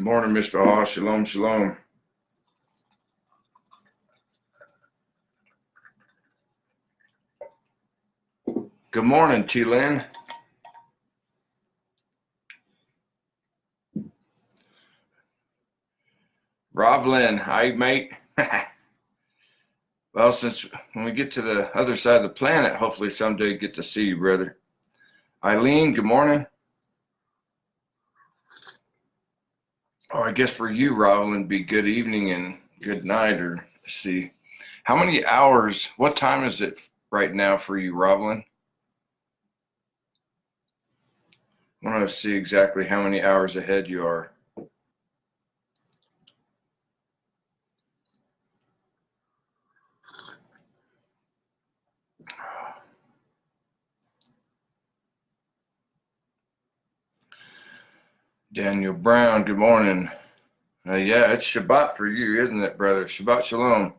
Good morning, Mr. Hall. Shalom, shalom. Good morning, T-Lynn. Rovlin, hi, mate. Well, since when we get to the other side of the planet, hopefully someday get to see you, brother. Eileen, good morning. Oh, I guess for you, Rovlin, be good evening and good night, or see. How many hours, what time is it right now for you, Rovlin? I want to see exactly how many hours ahead you are. Daniel Brown, good morning. Yeah, it's Shabbat for you, isn't it, brother? Shabbat shalom.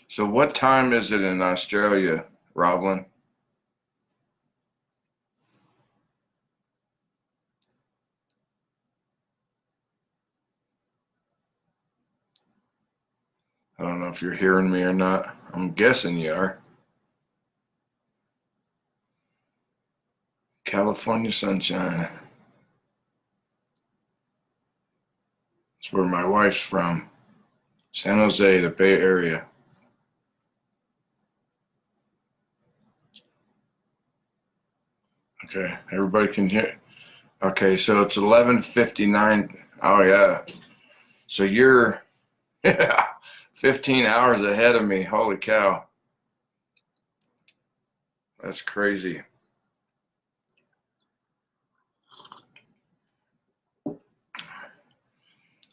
So what time is it in Australia, Rovlin? I don't know if you're hearing me or not. I'm guessing you are. California sunshine. That's where my wife's from. San Jose, the Bay Area. Okay, everybody can hear. Okay, so it's 11:59. Oh yeah. So you're 15 hours ahead of me. Holy cow. That's crazy.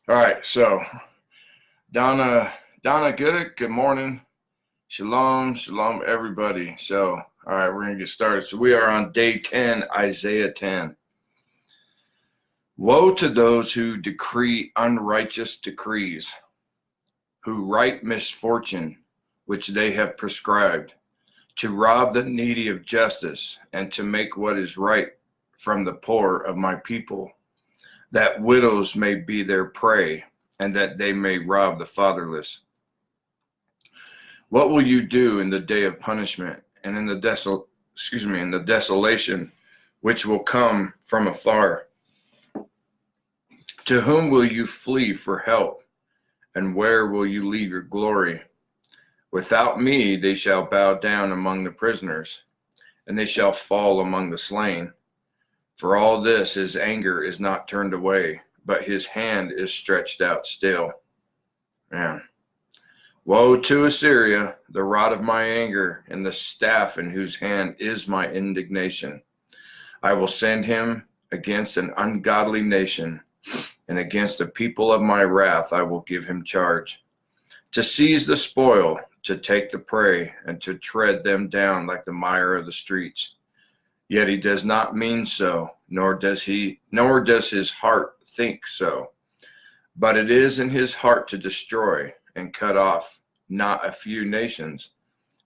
All right, so Donna Goodek, good morning. Shalom, shalom, everybody. So, all right, we're going to get started. So we are on day 10, Isaiah 10. Woe to those who decree unrighteous decrees, who write misfortune, which they have prescribed, to rob the needy of justice, and to make what is right from the poor of my people, that widows may be their prey, and that they may rob the fatherless. What will you do in the day of punishment, and in the desolation which will come from afar? To whom will you flee for help, and where will you leave your glory? Without me they shall bow down among the prisoners, and they shall fall among the slain. For all this his anger is not turned away, but his hand is stretched out still. Man. Woe to Assyria, the rod of my anger, and the staff in whose hand is my indignation. I will send him against an ungodly nation, and against the people of my wrath I will give him charge, to seize the spoil, to take the prey, and to tread them down like the mire of the streets. Yet he does not mean so, nor does his heart think so. But it is in his heart to destroy and cut off not a few nations.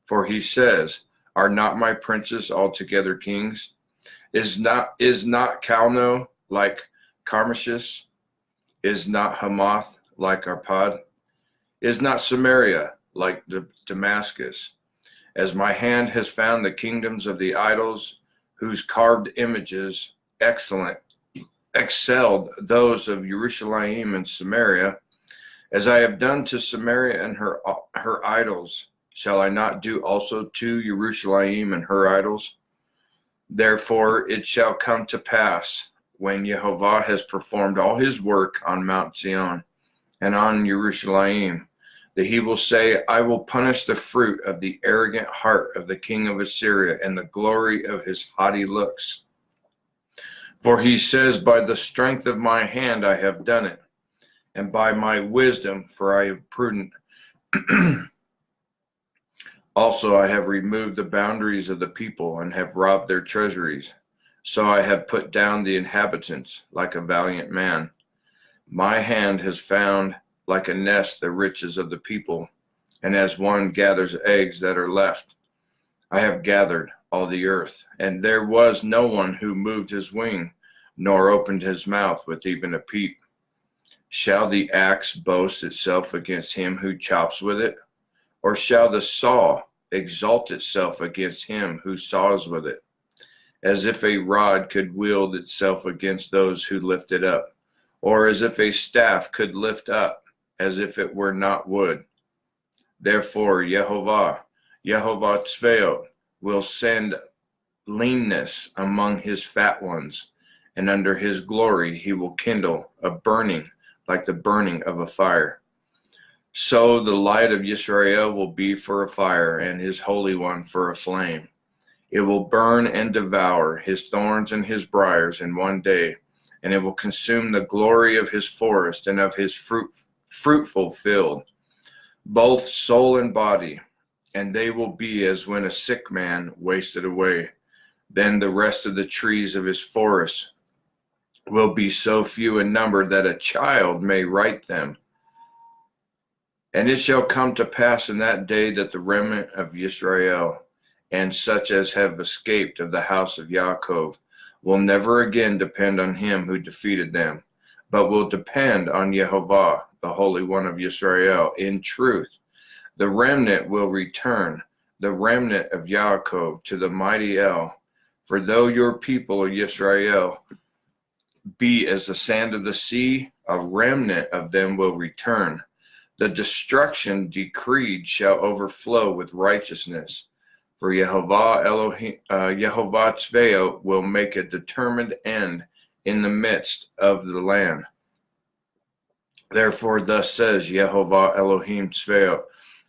For he says, are not my princes altogether kings? Is not Calno like Carmeshis? Is not Hamath like Arpad? Is not Samaria like Damascus? As my hand has found the kingdoms of the idols, whose carved images excelled those of Jerusalem and Samaria, as I have done to Samaria and her idols, shall I not do also to Jerusalem and her idols? Therefore it shall come to pass, when Jehovah has performed all his work on Mount Zion and on Jerusalem, that he will say, I will punish the fruit of the arrogant heart of the king of Assyria and the glory of his haughty looks. For he says, by the strength of my hand I have done it, and by my wisdom, for I am prudent. Also I have removed the boundaries of the people and have robbed their treasuries. So I have put down the inhabitants like a valiant man. My hand has found like a nest the riches of the people, and as one gathers eggs that are left, I have gathered all the earth, and there was no one who moved his wing, nor opened his mouth with even a peep. Shall the axe boast itself against him who chops with it? Or shall the saw exalt itself against him who saws with it? As if a rod could wield itself against those who lift it up, or as if a staff could lift up, as if it were not wood. Therefore, Yehovah Tzvaot, will send leanness among his fat ones, and under his glory he will kindle a burning like the burning of a fire. So the light of Yisrael will be for a fire, and his Holy One for a flame. It will burn and devour his thorns and his briars in one day, and it will consume the glory of his forest and of his fruitful field, both soul and body, and they will be as when a sick man wasted away. Then the rest of the trees of his forest will be so few in number that a child may write them. And it shall come to pass in that day that the remnant of Yisrael, and such as have escaped of the house of Yaakov, will never again depend on him who defeated them, but will depend on Yehovah, the Holy One of Yisrael, in truth. The remnant will return, the remnant of Yaakov, to the mighty El. For though your people, Yisrael, be as the sand of the sea, a remnant of them will return. The destruction decreed shall overflow with righteousness. For Yehovah Tzvaot will make a determined end in the midst of the land. Therefore, thus says Yehovah Elohim Tzvaot,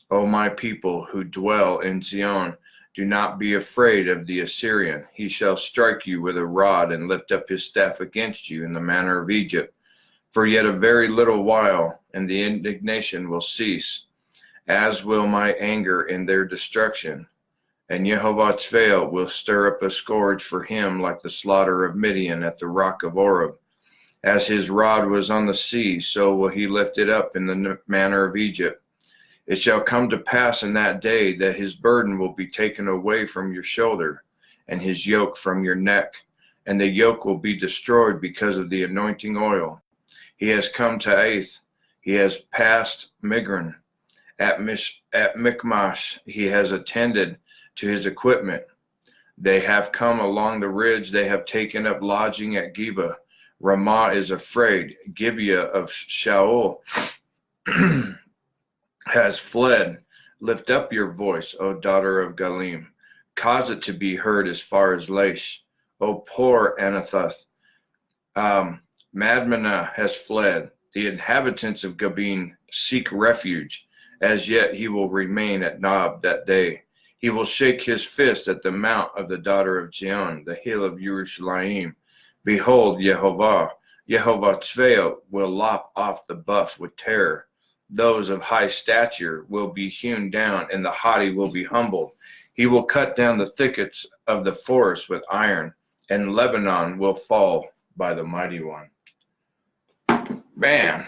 O my people who dwell in Zion, do not be afraid of the Assyrian. He shall strike you with a rod and lift up his staff against you in the manner of Egypt. For yet a very little while, and the indignation will cease, as will my anger in their destruction. And Yehovah Tzvaot will stir up a scourge for him like the slaughter of Midian at the rock of Oreb. As his rod was on the sea, so will he lift it up in the manner of Egypt. It shall come to pass in that day that his burden will be taken away from your shoulder, and his yoke from your neck, and the yoke will be destroyed because of the anointing oil. He has come to Ath, he has passed Migron. At Michmash he has attended to his equipment. They have come along the ridge, they have taken up lodging at Geba. Ramah is afraid, Gibeah of Shaul has fled. Lift up your voice, O daughter of Galim. Cause it to be heard as far as Laish. O poor Anathoth. Madmenah has fled. The inhabitants of Gabin seek refuge. As yet he will remain at Nob that day. He will shake his fist at the mount of the daughter of Zion, the hill of Yerushalayim. Behold, Yehovah Tzvaot will lop off the buff with terror. Those of high stature will be hewn down, and the haughty will be humbled. He will cut down the thickets of the forest with iron, and Lebanon will fall by the mighty one. Man.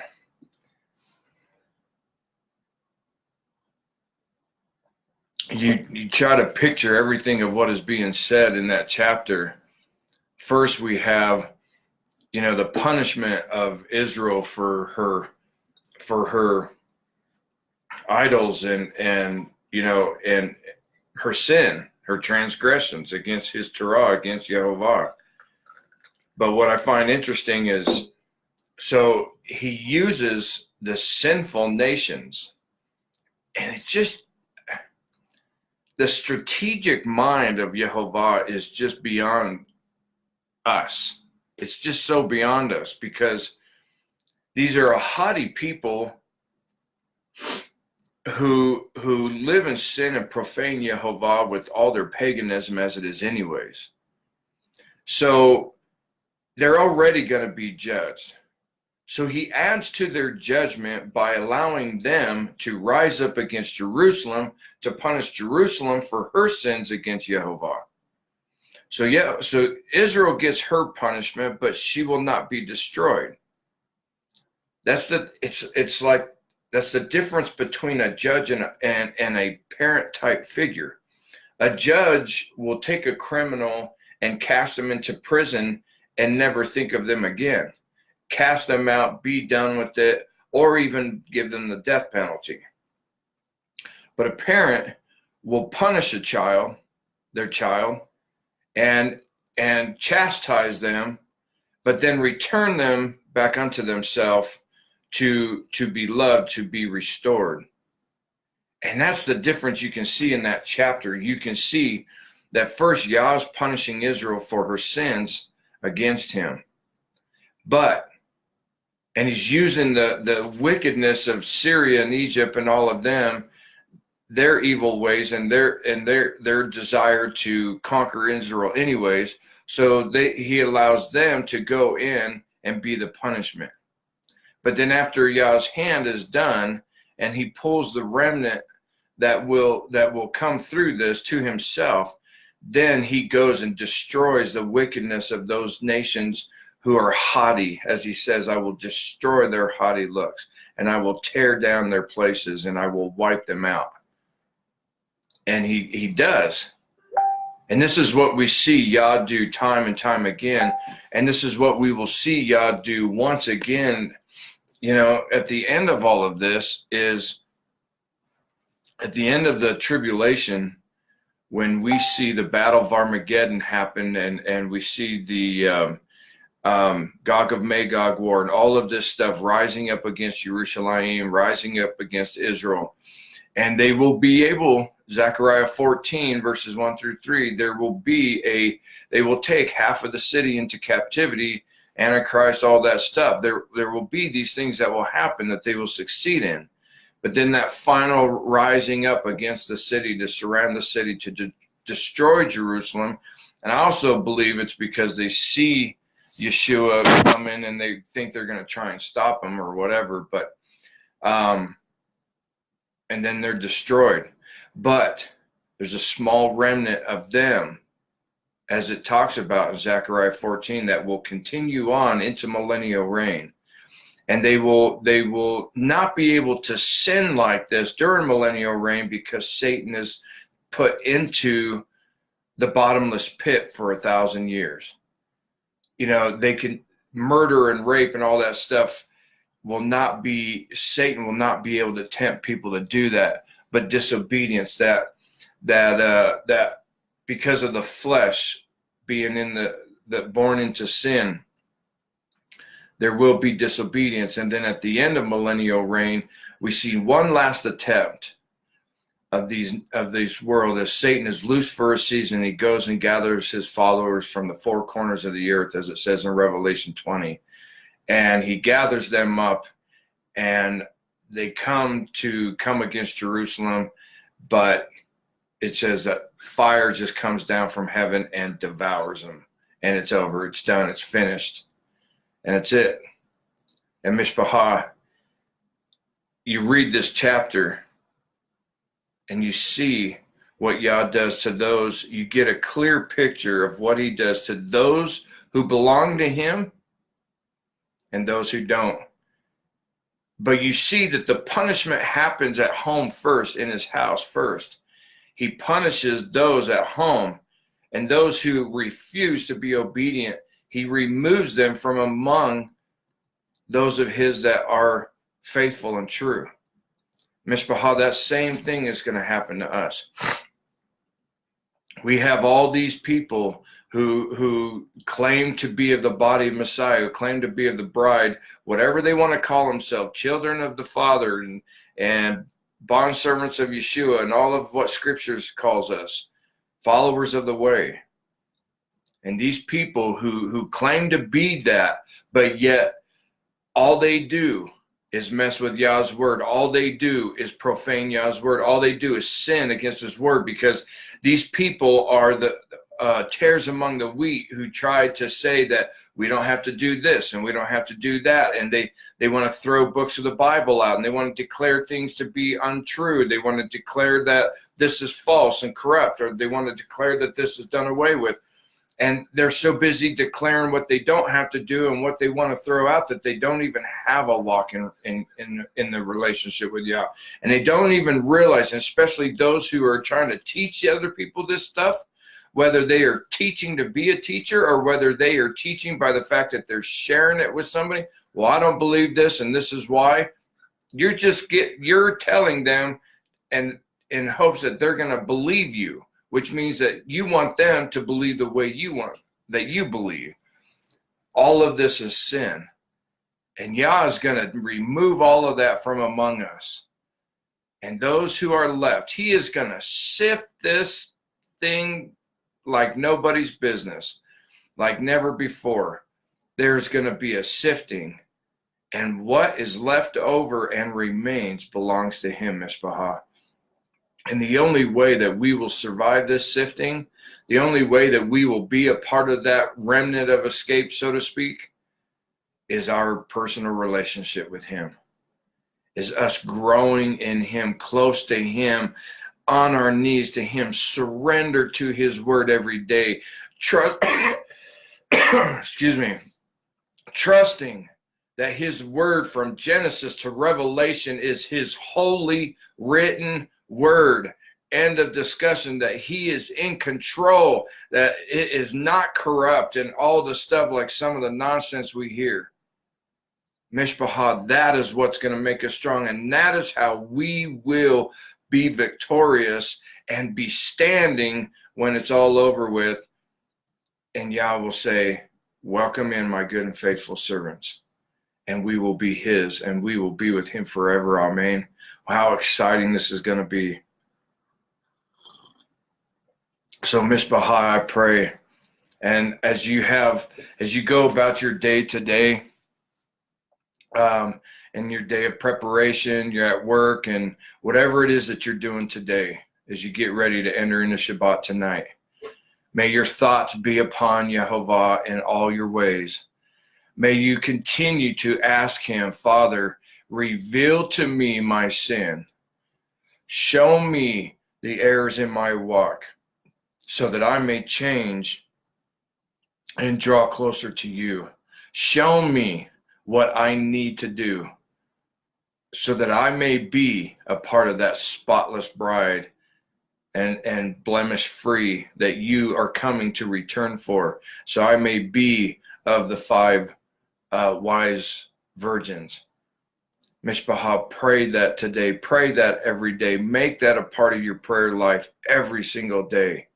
You try to picture everything of what is being said in that chapter. First, we have, the punishment of Israel for her idols and her sin, her transgressions against his Torah, against Yehovah. But what I find interesting is, so he uses the sinful nations, and it just, the strategic mind of Yehovah is just beyond us. It's just so beyond us, because these are a haughty people who live in sin and profane Yehovah with all their paganism as it is anyways. So they're already going to be judged. So he adds to their judgment by allowing them to rise up against Jerusalem to punish Jerusalem for her sins against Yehovah. So Israel gets her punishment, but she will not be destroyed. That's the difference between a judge and a parent type figure. A judge will take a criminal and cast them into prison and never think of them again. Cast them out, be done with it, or even give them the death penalty. But a parent will punish their child, and chastise them, but then return them back unto themselves to be loved, to be restored. And that's the difference you can see in that chapter. You can see that first Yah is punishing Israel for her sins against him. And he's using the wickedness of Syria and Egypt and all of them, their evil ways and their desire to conquer Israel anyways. So he allows them to go in and be the punishment. But then after Yah's hand is done and he pulls the remnant that will come through this to himself, then he goes and destroys the wickedness of those nations who are haughty. As he says, I will destroy their haughty looks, and I will tear down their places, and I will wipe them out. And he does. And this is what we see Yah do time and time again. And this is what we will see Yah do once again, at the end of all of this is at the end of the tribulation, when we see the Battle of Armageddon happen and we see the Gog of Magog war and all of this stuff rising up against Jerusalem, rising up against Israel. And they will be able, Zechariah 14 verses 1 through 3, they will take half of the city into captivity, Antichrist, all that stuff. There will be these things that will happen that they will succeed in. But then that final rising up against the city to surround the city, to destroy Jerusalem. And I also believe it's because they see Yeshua come in and they think they're going to try and stop him or whatever. But, and then they're destroyed. But there's a small remnant of them, as it talks about in Zechariah 14, that will continue on into millennial reign. And they will not be able to sin like this during millennial reign because Satan is put into the bottomless pit for 1,000 years. They can murder and rape and all that stuff Satan will not be able to tempt people to do that. But disobedience, that because of the flesh being born into sin, there will be disobedience. And then at the end of millennial reign, we see one last attempt of this world as Satan is loose for a season. He goes and gathers his followers from the four corners of the earth, as it says in Revelation 20. And he gathers them up and they come against Jerusalem, but it says that fire just comes down from heaven and devours them. And it's over. It's done. It's finished. And that's it. And Mishpachah, you read this chapter and you see what Yah does to those. You get a clear picture of what he does to those who belong to him and those who don't. But you see that the punishment happens at home first, in his house first. He punishes those at home, and those who refuse to be obedient, he removes them from among those of his that are faithful and true. Mishpachah, that same thing is going to happen to us. We have all these people who claim to be of the body of Messiah, who claim to be of the bride, whatever they want to call themselves, children of the Father and bondservants of Yeshua, and all of what Scriptures calls us, followers of the way. And these people who claim to be that, but yet all they do is mess with Yah's word. All they do is profane Yah's word. All they do is sin against his word, because these people are the tares among the wheat who try to say that we don't have to do this and we don't have to do that. And they want to throw books of the Bible out, and they want to declare things to be untrue. They want to declare that this is false and corrupt, or they want to declare that this is done away with. And they're so busy declaring what they don't have to do and what they want to throw out that they don't even have a walk in the relationship with Yah. And they don't even realize, and especially those who are trying to teach the other people this stuff, whether they are teaching to be a teacher or whether they are teaching by the fact that they're sharing it with somebody. Well, I don't believe this, and this is why. You're telling them, and in hopes that they're going to believe you, which means that you want them to believe the way you want, that you believe. All of this is sin. And Yah is going to remove all of that from among us. And those who are left, he is going to sift this thing like nobody's business, like never before. There's going to be a sifting. And what is left over and remains belongs to him, Mishpachah. And the only way that we will survive this sifting, the only way that we will be a part of that remnant of escape, so to speak, is our personal relationship with him, is us growing in him, close to him, on our knees to him, surrender to his word every day, trusting that his word from Genesis to Revelation is his holy written word. End of discussion. That he is in control, that it is not corrupt, and all the stuff like some of the nonsense we hear. Mishpachah, that is what's going to make us strong, and that is how we will be victorious and be standing when it's all over with. And Yah will say, welcome in, my good and faithful servants. And we will be his, and we will be with him forever. Amen. How exciting this is going to be. So Mishpachah, I pray, and as you go about your day today, and your day of preparation, you're at work, and whatever it is that you're doing today, as you get ready to enter into Shabbat tonight, may your thoughts be upon Yehovah in all your ways. May you continue to ask him, Father, reveal to me my sin. Show me the errors in my walk so that I may change and draw closer to you. Show me what I need to do so that I may be a part of that spotless bride and blemish free that you are coming to return for. So I may be of the 5 wise virgins. Mishpachah, pray that today. Pray that every day. Make that a part of your prayer life every single day.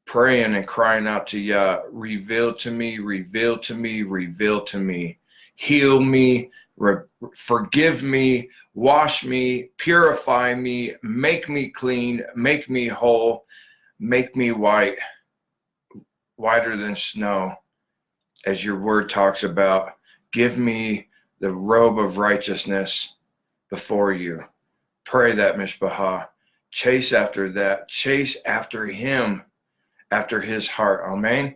Praying and crying out to Yah, reveal to me, reveal to me, reveal to me. Heal me, forgive me, wash me, purify me, make me clean, make me whole, make me white, whiter than snow, as your word talks about. Give me the robe of righteousness before you. Pray that, Mishpachah. Chase after that. Chase after him, after his heart. Amen.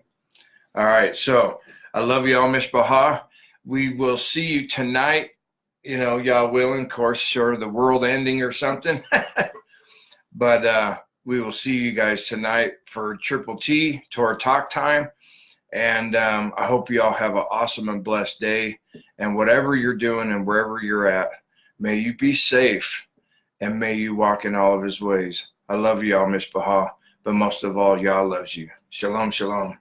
All right, so I love you all, Mishpachah. We will see you tonight, Yah willing, of course, short of the world ending or something. But we will see you guys tonight for Triple T, Torah Talk Time. And I hope you all have an awesome and blessed day. And whatever you're doing and wherever you're at, may you be safe and may you walk in all of his ways. I love you all, Mishpachah, but most of all, Yah loves you. Shalom, shalom.